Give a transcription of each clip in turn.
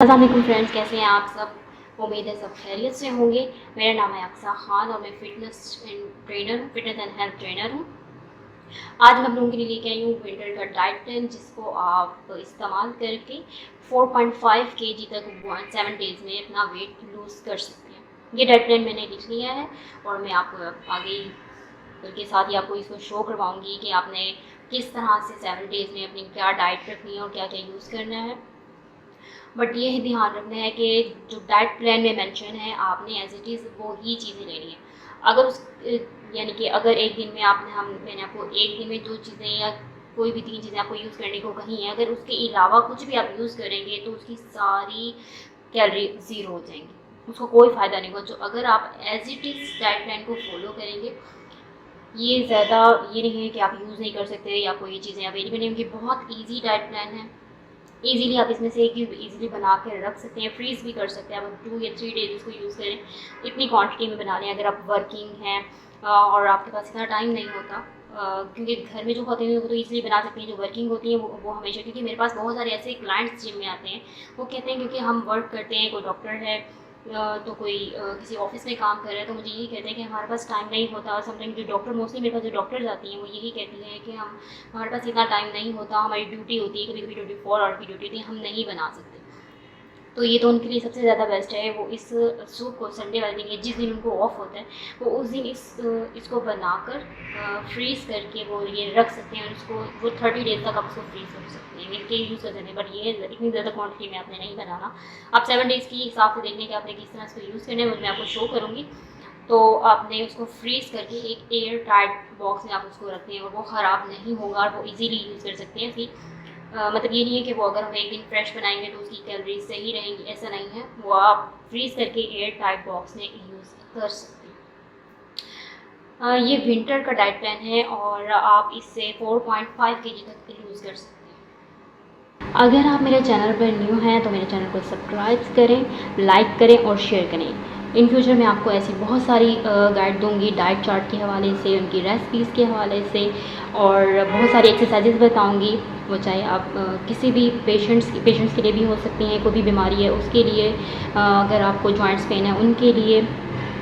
अस्सलाम वालेकुम फ्रेंड्स, कैसे हैं आप सब। उम्मीद है सब खैरियत से होंगे। मेरा नाम है अक्सा खान और मैं फिटनेस एंड हेल्थ ट्रेनर हूँ। आज मैं आप लोगों के लिए लेके आई हूँ विंटर का डाइट प्लान, जिसको आप इस्तेमाल करके 4.5 kg तक 7 डेज़ में अपना वेट लूज़ कर सकते हैं। ये डाइट प्लान मैंने लिख लिया है और मैं आपको आगे के साथ ही आपको इसको शो करवाऊँगी कि आपने किस तरह से 7 डेज़ में अपनी क्या डाइट रखनी है और क्या क्या यूज़ करना है। बट ये ही ध्यान रखना है कि जो डाइट प्लान में मेंशन है आपने एज इट इज़ वो ही चीज़ें लेनी है। अगर उस यानी कि अगर एक दिन में मैंने आपको एक दिन में 2 चीज़ें या कोई भी 3 चीज़ें आपको यूज़ करने को कही हैं, अगर उसके अलावा कुछ भी आप यूज़ करेंगे तो उसकी सारी कैलोरी ज़ीरो हो जाएंगी, उसको कोई फ़ायदा नहीं होगा। जो अगर आप as it is diet plan को फॉलो करेंगे, ये ज़्यादा ये नहीं है कि आप यूज़ नहीं कर सकते या कोई ये चीज़ें अवेलेबल नहीं होंगी। बहुत ईजी डाइट प्लान है, ईज़िली आप इसमें से एक चीज़ ईज़िली बना के रख सकते हैं, फ्रीज़ भी कर सकते हैं। आप 2 या 3 डेज़ इसको यूज़ करें, इतनी क्वांटिटी में बना लें। अगर आप वर्किंग हैं और आपके पास इतना टाइम नहीं होता, क्योंकि घर में जो होते हैं वो तो ईज़िली बना सकते हैं, जो वर्किंग होती हैं वो हमेशा, क्योंकि मेरे पास बहुत सारे ऐसे क्लाइंट्स जिम में आते हैं, वो कहते हैं क्योंकि हम वर्क करते हैं, कोई डॉक्टर है तो कोई किसी ऑफिस में काम कर रहा है, तो मुझे यही कहते हैं कि हमारे पास टाइम नहीं होता। और समटाइम जो डॉक्टर, मोस्टली मेरे पास जो डॉक्टर्स आती हैं वो यही कहती हैं कि हमारे पास इतना टाइम नहीं होता, हमारी ड्यूटी होती है, कभी कभी 24 आवर की ड्यूटी होती है, हम नहीं बना सकते। तो ये तो उनके लिए सबसे ज़्यादा बेस्ट है। वो इस सूप को संडे वाले दिन, जिस दिन उनको ऑफ होता है, वो उस दिन इसको बनाकर फ्रीज़ करके वो ये रख सकते हैं और उसको वो 30 डेज़ तक आप उसको फ्रीज़ कर सकते हैं, मिलके यूज़ कर सकते हैं। बट ये इतनी ज़्यादा क्वांटिटी में आपने नहीं बनाना। आप 7 डेज़ की हिसाब से देखने के आपने किस तरह इसको यूज़ करना है, वो मैं आपको शो करूँगी। तो आपने उसको फ्रीज़ करके एक एयर टाइट बॉक्स में आप उसको रखते हैं और वो ख़राब नहीं होगा और वो इजीली यूज़ कर सकते हैं। फिर मतलब ये नहीं है कि वो अगर हम एक दिन फ्रेश बनाएंगे तो उसकी कैलोरीज सही रहेंगी, ऐसा नहीं है। वो आप फ्रीज़ करके एयर टाइट बॉक्स में यूज़ कर सकते हैं। ये विंटर का डाइट प्लान है और आप इससे 4.5 kg तक यूज़ कर सकते हैं। अगर आप मेरे चैनल पर न्यू हैं तो मेरे चैनल को सब्सक्राइब करें, लाइक करें और शेयर करें। इन फ्यूचर मैं आपको ऐसी बहुत सारी गाइड दूंगी, डाइट चार्ट के हवाले से, उनकी रेसिपीज़ के हवाले से, और बहुत सारी एक्सरसाइजेस बताऊंगी। वो चाहे आप किसी भी पेशेंट्स के लिए भी हो सकती हैं, कोई भी बीमारी है उसके लिए, अगर आपको जॉइंट्स पेन है उनके लिए,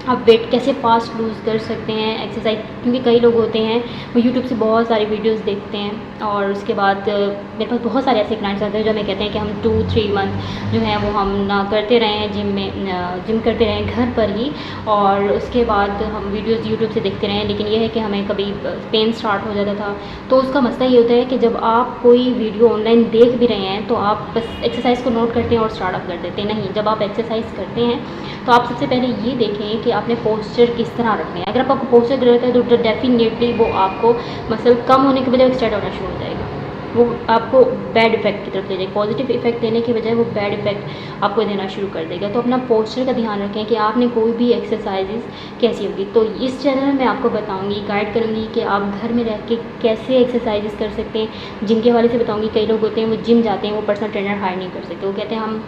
आप वेट कैसे फास्ट लूज़ कर सकते हैं, एक्सरसाइज। क्योंकि कई लोग होते हैं वो यूट्यूब से बहुत सारी वीडियोस देखते हैं और उसके बाद मेरे पास बहुत सारे ऐसे क्लाइंट्स आते हैं जो हमें कहते हैं कि हम 2-3 मंथ जो है वो हम ना करते रहे हैं जिम करते रहे हैं घर पर ही, और उसके बाद हम वीडियोस यूट्यूब से देखते रहे हैं, लेकिन ये है कि हमें कभी पेन स्टार्ट हो जाता था। तो उसका मसला ये होता है कि जब आप कोई वीडियो ऑनलाइन देख भी रहे हैं तो आप बस एक्सरसाइज को नोट करते हैं और स्टार्टअप कर देते हैं। नहीं, जब आप एक्सरसाइज करते हैं तो आप सबसे पहले ये देखें कि आपने पोस्चर किस तरह रखना है। अगर आपका पोस्चर गलत है तो डेफिनेटली वो आपको मसल कम होने के बजाय स्ट्रेट होना शुरू हो जाएगा, वो आपको बैड इफेक्ट की तरफ ले जाएगा। पॉजिटिव इफेक्ट देने के बजाय वो बैड इफेक्ट आपको देना शुरू कर देगा। तो अपना पोस्चर का ध्यान रखें कि आपने कोई भी एक्सरसाइजेज कैसी होगी। तो इस चैनल में मैं आपको बताऊंगी, गाइड करूंगी कि आप घर में रह के कैसे एक्सरसाइजेज कर सकते हैं। जिम के हवाले से बताऊंगी। कई लोग होते हैं वो जिम जाते हैं, वो पर्सनल ट्रेनर हायर नहीं कर सकते, वो कहते हैं हम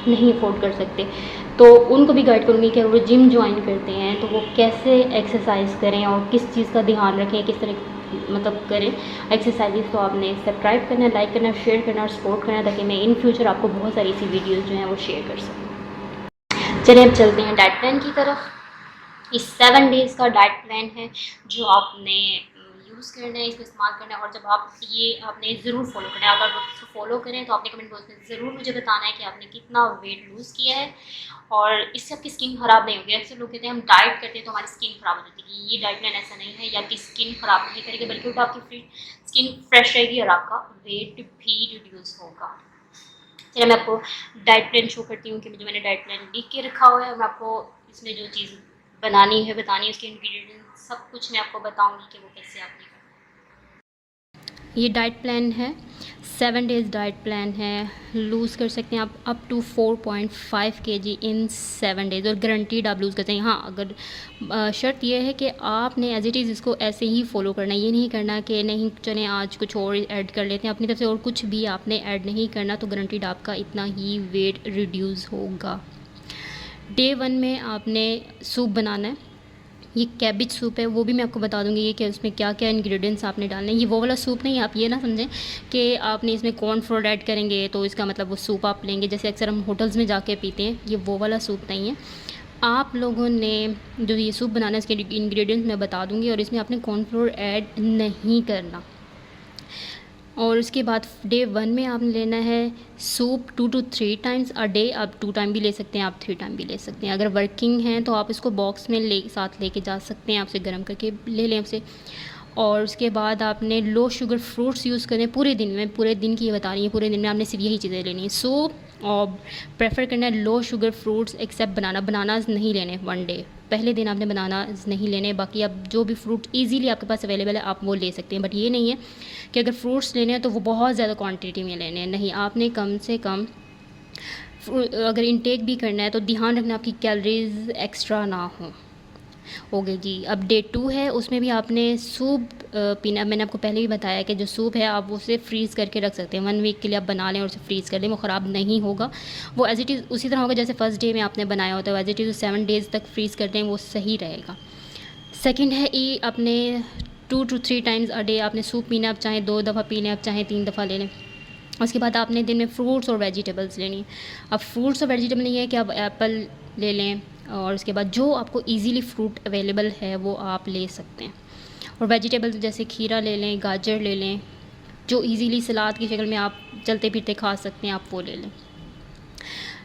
नहीं अफोर्ड कर सकते, तो उनको भी गाइड करूँगी कि वो जिम ज्वाइन करते हैं तो वो कैसे एक्सरसाइज करें और किस चीज़ का ध्यान रखें, किस तरह मतलब करें एक्सरसाइजेस। तो आपने सब्सक्राइब करना, लाइक करना, शेयर करना और सपोर्ट करना, ताकि मैं इन फ्यूचर आपको बहुत सारी ऐसी वीडियोज़ जो हैं वो शेयर कर सकूँ। चलिए अब चलते हैं डाइट प्लान की तरफ। इस 7 डेज़ का डाइट प्लान है जो आपने यूज़ करना है, इसको इस्तेमाल करना है। और जब आप ये आपने ज़रूर फॉलो करना है। अगर आप इसको फॉलो करें तो आपने कमेंट बॉक्स में ज़रूर मुझे बताना है कि आपने कितना वेट लूज़ किया है और इससे आपकी स्किन ख़राब नहीं होगी। अक्सर लोग कहते हैं हम डाइट करते हैं तो हमारी स्किन ख़राब हो जाती है। ये डाइट प्लान ऐसा नहीं है, ये आपकी स्किन ख़राब नहीं करेगा, बल्कि उल्टा आपकी स्किन फ्रेश रहेगी और आपका वेट भी रिड्यूस होगा। चलिए मैं आपको डाइट प्लान शो करती हूँ कि जो मैंने डाइट प्लान लिख के रखा हुआ है, और मैं आपको इसमें जो चीज़ बतानी है उसके इंग्रेडिएंट्स सब कुछ मैं आपको बताऊंगी कि वो कैसे आपने करना है। ये डाइट प्लान है, 7 डेज़ डाइट प्लान है। लूज़ कर सकते हैं आप up to 4.5 kg in 7 days, और गारंटीड आप लूज़ करते हैं। हाँ, अगर शर्त यह है कि आपने एज इट इज़ इसको ऐसे ही फॉलो करना है। ये नहीं करना कि नहीं चलें आज कुछ और ऐड कर लेते हैं अपनी तरफ से, और कुछ भी आपने ऐड नहीं करना, तो गारंटीड आपका इतना ही वेट रिड्यूस होगा। डे 1 में आपने सूप बनाना है। ये कैबिज सूप है, वो भी मैं आपको बता दूँगी ये कि उसमें क्या क्या इंग्रेडिएंट्स आपने डालने हैं। ये वो वाला सूप नहीं है, आप ये ना समझें कि आपने इसमें कॉर्नफ्लोर ऐड करेंगे तो इसका मतलब वो सूप आप लेंगे जैसे अक्सर हम होटल्स में जाके पीते हैं। ये वो वाला सूप नहीं है। आप लोगों ने जो ये सूप बनाना है इसके इंग्रेडिएंट्स मैं बता दूँगी, और इसमें आपने कॉर्नफ्लोर ऐड नहीं करना। और उसके बाद डे 1 में आपने लेना है soup 2 to 3 times a day. आप 2 टाइम भी ले सकते हैं, आप 3 टाइम भी ले सकते हैं। अगर वर्किंग हैं तो आप इसको बॉक्स में साथ लेके जा सकते हैं, आपसे गर्म करके ले लें आपसे। और उसके बाद आपने लो शुगर फ्रूट्स यूज़ करने पूरे दिन में, पूरे दिन की ये बता रही है, पूरे दिन में आपने सिर्फ यही चीज़ें लेनी है। सूप और प्रेफर करना है low sugar fruits except bananas नहीं लेने 1 डे। पहले दिन आपने बनानाज नहीं लेने, बाकी आप जो भी फ्रूट इजीली आपके पास अवेलेबल है आप वो ले सकते हैं। बट ये नहीं है कि अगर फ्रूट्स लेने हैं तो वो बहुत ज़्यादा क्वांटिटी में लेने हैं, नहीं। आपने कम से कम अगर इनटेक भी करना है तो ध्यान रखना आपकी कैलोरीज एक्स्ट्रा ना हो। ओके जी, अब डे 2 है, उसमें भी आपने सूप पीना। मैंने आपको पहले भी बताया कि जो सूप है आप उसे फ्रीज़ करके रख सकते हैं। 1 वीक के लिए आप बना लें और उसे फ्रीज़ कर दें, वो ख़राब नहीं होगा। वो एज़ इट इज़ उसी तरह होगा जैसे फर्स्ट डे में आपने बनाया होता है, एज़ इट इज़ 7 डेज़ तक फ्रीज़ कर दें, वो सही रहेगा। सेकेंड है अपने 2 to 3 टाइम्स अ डे आपने सूप पीना। आप चाहें 2 दफ़ा पी लें, आप चाहें 3 दफ़ा ले लें। उसके बाद आपने दिन में फ्रूट्स और वेजिटेबल्स लेनी है। अब फ्रूट्स और वेजिटेबल नहीं है कि आप एप्पल ले लें, और उसके बाद जो आपको इजीली फ्रूट अवेलेबल है वो आप ले सकते हैं। और वेजिटेबल्स जैसे खीरा ले लें, गाजर ले लें, जो इजीली सलाद की शक्ल में आप चलते फिरते खा सकते हैं, आप वो ले लें।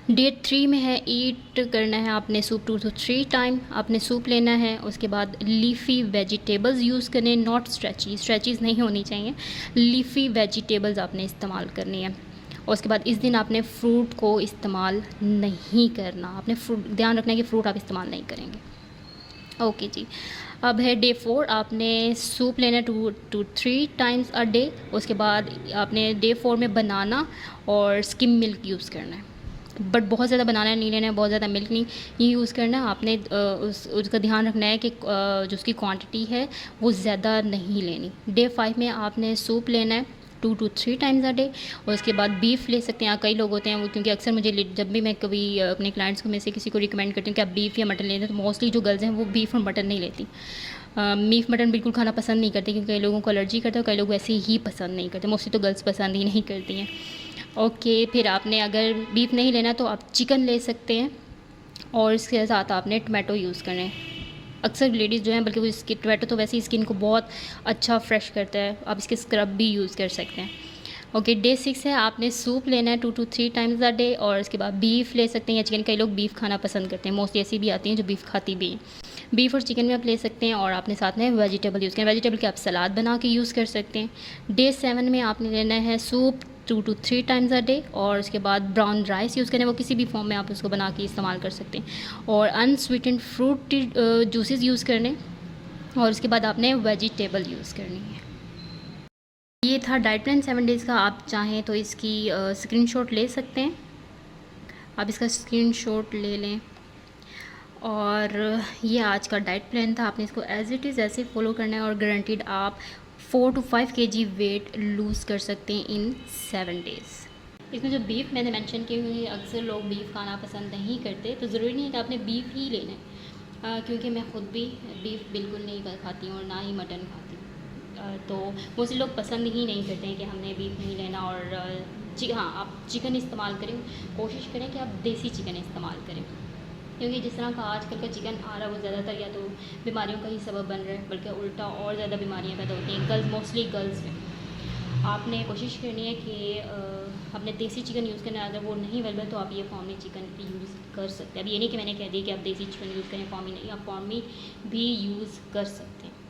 डे 3 में है ईट करना है आपने सूप 2 to 3 टाइम आपने सूप लेना है। उसके बाद लीफ़ी वेजिटेबल्स यूज़ करने, नॉट स्ट्रेचीज़ नहीं होनी चाहिए, लीफ़ी वेजिटेबल्स आपने इस्तेमाल करनी है। और उसके बाद इस दिन आपने फ्रूट को इस्तेमाल नहीं करना, आपने फ्रूट ध्यान रखना है कि फ़्रूट आप इस्तेमाल नहीं करेंगे। ओके जी, अब है डे 4 आपने सूप लेना है 2 to 3 टाइम्स अ डे। उसके बाद आपने डे 4 में बनाना और स्किम मिल्क यूज़ करना है, बट बहुत ज़्यादा बनाना नहीं लेना है, बहुत ज़्यादा मिल्क नहीं ये यूज़ करना है। आपने उसका ध्यान रखना है कि जो उसकी क्वांटिटी है वो ज़्यादा नहीं लेनी। डे 5 में आपने सूप लेना है 2 to 3 टाइम्स अ डे। और उसके बाद बीफ ले सकते हैं। कई लोग होते हैं वो, क्योंकि अक्सर मुझे जब भी मैं कभी अपने क्लाइंट्स को में से किसी को रिकमेंड करती हूँ कि आप बीफ या मटन लेते हैं, तो मोस्टली जो गर्ल्स हैं वो बीफ और मटन नहीं लेती। मीट मटन बिल्कुल खाना पसंद नहीं करती, क्योंकि कई लोगों को एलर्जी करता है, कई लोग वैसे ही पसंद नहीं करते। मोस्टली तो गर्ल्स पसंद ही नहीं करती हैं। ओके, फिर आपने अगर बीफ नहीं लेना तो आप चिकन ले सकते हैं, और इसके साथ आपने टमाटो यूज़ करने हैं। अक्सर लेडीज़ जो हैं, बल्कि वो इसकी टमाटो तो वैसे ही स्किन को बहुत अच्छा फ्रेश करता है, आप इसके स्क्रब भी यूज़ कर सकते हैं। ओके, डे 6 है आपने सूप लेना है 2 to 3 टाइम्स अ डे। और उसके बाद बीफ ले सकते हैं या चिकन, कई लोग बीफ खाना पसंद करते हैं, मोस्टली ऐसी भी आती हैं जो बीफ खाती भी हैं। बीफ और चिकन में आप ले सकते हैं, और आपने साथ में वेजिटेबल यूज़ करें, वेजिटेबल के आप सलाद बना के यूज़ कर सकते हैं। डे 7 में आपने लेना है soup 2 to 3 times a day. और उसके बाद ब्राउन राइस यूज़ करें, वो किसी भी फॉर्म में आप उसको बना के इस्तेमाल कर सकते हैं। और अनस्वीटेंड फ्रूट जूसेस यूज़ करने। और उसके बाद आपने वेजिटेबल यूज़ करनी है। ये था डाइट प्लान 7 डेज़ का। आप चाहें तो इसकी स्क्रीनशॉट ले सकते हैं, आप इसका स्क्रीनशॉट ले लें। और ये आज का डाइट प्लान था, आपने इसको एज़ इट इज़ ऐसे फॉलो करना है, और गारंटीड आप 4 to 5 kg वेट लूज़ कर सकते हैं इन 7 डेज़। इसमें जो बीफ मैंने मेंशन की हुई है, अक्सर लोग बीफ खाना पसंद नहीं करते, तो ज़रूरी नहीं है कि आपने बीफ ही लेना है, क्योंकि मैं ख़ुद भी बीफ बिल्कुल नहीं खाती हूँ और ना ही मटन खाती हूँ। तो मोस्टली लोग पसंद ही नहीं करते हैं कि हमने बीफ नहीं लेना। और हाँ, आप चिकन इस्तेमाल करें, कोशिश करें कि आप देसी चिकन इस्तेमाल करें, क्योंकि जिस तरह का आजकल का चिकन आ रहा है वो ज़्यादातर या तो बीमारियों का ही सबब बन रहा है, बल्कि उल्टा और ज़्यादा बीमारियां पैदा होती हैं गर्ल्स, मोस्टली गर्ल्स में। आपने कोशिश करनी है कि अपने देसी चिकन यूज़ करना, अगर वो नहीं अवेलेबल तो आप ये फार्मी चिकन यूज़ कर सकते हैं। अब ये नहीं कि मैंने कह दिया कि आप देसी चिकन यूज़ करें, फार्मी नहीं, आप फार्मी भी यूज़ कर सकते हैं।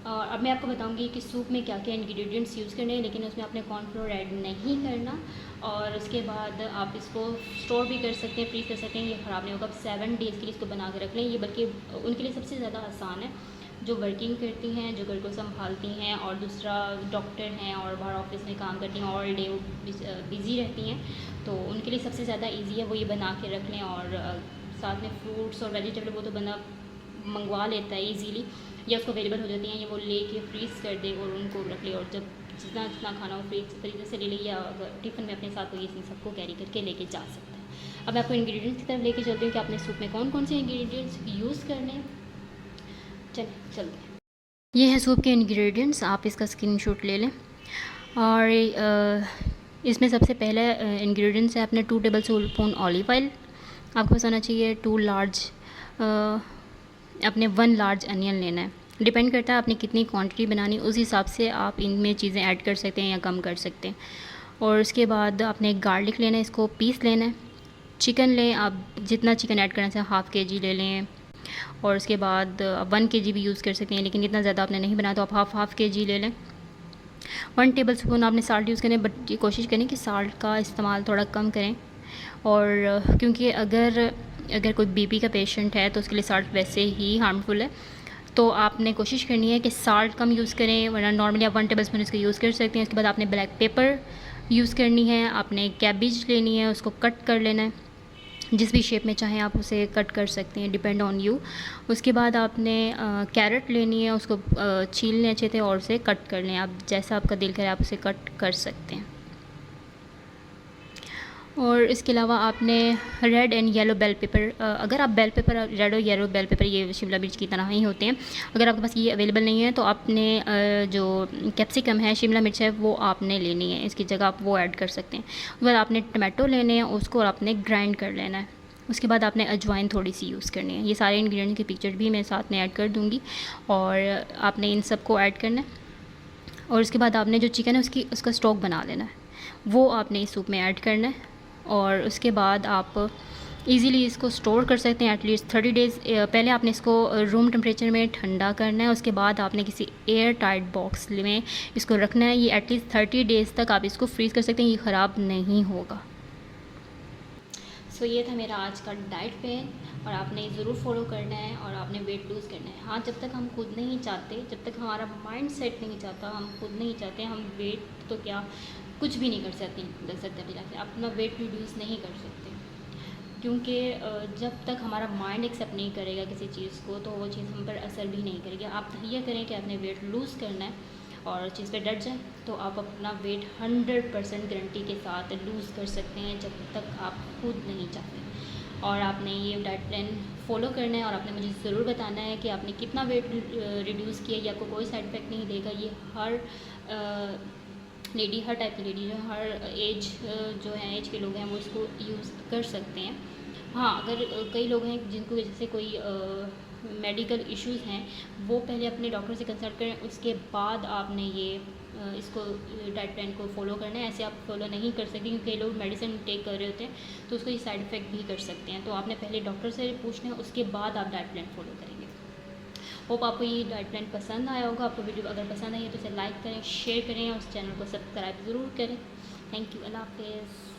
और अब मैं आपको बताऊंगी कि सूप में क्या क्या इंग्रेडिएंट्स यूज़ करने हैं, लेकिन उसमें आपने कॉर्नफ्लोर ऐड नहीं करना। और उसके बाद आप इसको स्टोर भी कर सकते हैं, फ्रीज कर सकते हैं, ये ख़राब नहीं होगा। आप 7 डेज़ के लिए इसको बना के रख लें। ये बल्कि उनके लिए सबसे ज़्यादा आसान है जो वर्किंग करती हैं, जो घर को संभालती हैं, और दूसरा डॉक्टर हैं और बाहर ऑफिस में काम करती हैं, ऑल डे बिज़ी रहती हैं, तो उनके लिए सबसे ज़्यादा ईजी है वो ये बना के रख लें। और साथ में फ्रूट्स और वेजिटेबल वो तो बंदा मंगवा लेता है ईजीली, या उसको अवेलेबल हो जाती हैं, या वो लेके फ्रीज़ कर दे और उनको रख ले, और जब जितना जितना खाना हो फ्रीजर से ले ले, या अगर टिफ़िन में अपने साथ तो ये सबको कैरी करके लेके जा सकते हैं। अब मैं आपको इंग्रेडिएंट्स की तरफ लेके चलती हूँ कि आपने सूप में कौन कौन से इंग्रेडिएंट्स यूज़ करने हैं। चलते हैं। ये है सूप के इंग्रेडिएंट्स, आप इसका स्क्रीनशॉट ले लें। और इसमें सबसे पहले इंग्रेडिएंट्स है अपने 2 टेबल स्पून ऑलिव ऑयल आपके पास होना चाहिए। 2 लार्ज अपने 1 लार्ज अनियन लेना है। डिपेंड करता है आपने कितनी क्वांटिटी बनानी, उस हिसाब से आप इनमें चीज़ें ऐड कर सकते हैं या कम कर सकते हैं। और उसके बाद आपने गार्लिक लेना है, इसको पीस लेना है। चिकन लें, आप जितना चिकन ऐड करना चाहिए, हाफ़ के जी ले लें। और उसके बाद 1 kg भी यूज़ कर सकते हैं, लेकिन इतना ज़्यादा आपने नहीं बनाया तो आप हाफ़ के जी ले लें। 1 टेबल स्पून आपने साल्ट यूज़ करें, बट ये कोशिश करें कि साल्ट का इस्तेमाल थोड़ा कम करें। और क्योंकि अगर कोई बीपी का पेशेंट है तो उसके लिए साल्ट वैसे ही हार्मफुल है, तो आपने कोशिश करनी है कि साल्ट कम यूज़ करें, वरना नॉर्मली आप 1 टेबल स्पून इसका यूज़ कर सकते हैं। उसके बाद आपने ब्लैक पेपर यूज़ करनी है, आपने कैबेज लेनी है, उसको कट कर लेना है, जिस भी शेप में चाहें आप उसे कट कर सकते हैं, डिपेंड ऑन यू। उसके बाद आपने कैरेट लेनी है, उसको छील लें अच्छे से और उसे कट कर लें। आप जैसा आपका दिल करे आप उसे कट कर सकते हैं। और इसके अलावा आपने red and yellow bell pepper, अगर आप बेल पेपर, रेड और येलो बेल पेपर ये शिमला मिर्च की तरह ही होते हैं, अगर आपके पास ये अवेलेबल नहीं है तो आपने जो कैप्सिकम है, शिमला मिर्च है, वो आपने लेनी है, इसकी जगह आप वो ऐड कर सकते हैं। उसके बाद आपने टमाटो लेने हैं, उसको आपने ग्राइंड कर लेना है। उसके बाद आपने अजवाइन थोड़ी सी यूज़ करनी है। ये सारे इंग्रेडिएंट्स की पिक्चर भी मैं साथ में ऐड कर दूँगी, और आपने इन सब को ऐड करना है। और उसके बाद आपने जो चिकन है उसका स्टॉक बना लेना है, वो आपने इस सूप में ऐड करना है। और उसके बाद आप इजीली इसको स्टोर कर सकते हैं एटलीस्ट 30 डेज़। पहले आपने इसको रूम टेम्परेचर में ठंडा करना है, उसके बाद आपने किसी एयर टाइट बॉक्स में इसको रखना है। ये एटलीस्ट 30 डेज़ तक आप इसको फ्रीज़ कर सकते हैं, ये ख़राब नहीं होगा। सो ये था मेरा आज का डाइट प्लान, और आपने ज़रूर फॉलो करना है, और आपने वेट लूज़ करना है। हाँ, जब तक हम खुद नहीं चाहते, जब तक हमारा माइंड सेट नहीं चाहता, हम खुद नहीं चाहते, हम वेट तो क्या कुछ भी नहीं कर सकते अपनी लाइफ में, अपना वेट रिड्यूस नहीं कर सकते। क्योंकि जब तक हमारा माइंड एक्सेप्ट नहीं करेगा किसी चीज़ को, तो वो चीज़ हम पर असर भी नहीं करेगी। आप तहिया करें कि आपने वेट लूज़ करना है और चीज़ पे डट जाए, तो आप अपना वेट 100% गारंटी के साथ लूज़ कर सकते हैं, जब तक आप खुद नहीं चाहते। और आपने ये डाइट प्लान फॉलो करना है, और आपने मुझे ज़रूर बताना है कि आपने कितना वेट रिड्यूस किया। ये आपको कोई साइड इफ़ेक्ट नहीं देगा। ये हर लेडी, हर टाइप की लेडी, जो हर एज जो है एज के लोग हैं वो इसको यूज़ कर सकते हैं। हाँ, अगर कई लोग हैं जिनको जैसे कोई मेडिकल इश्यूज़ हैं, वो पहले अपने डॉक्टर से कंसल्ट करें, उसके बाद आपने ये इसको डाइट प्लान को फॉलो करना है। ऐसे आप फॉलो नहीं कर सकते, क्योंकि कई लोग मेडिसिन टेक कर रहे होते हैं तो उसको ये साइड इफ़ेक्ट भी कर सकते हैं। तो आपने पहले डॉक्टर से पूछना है, उसके बाद आप डाइट प्लान फॉलो करेंगे। होप आपको ये डाइट प्लान पसंद आया होगा। आपको वीडियो अगर पसंद आई है तो इसे लाइक करें, शेयर करें, और उस चैनल को सब्सक्राइब ज़रूर करें। थैंक यू, अल्लाह हाफिज़।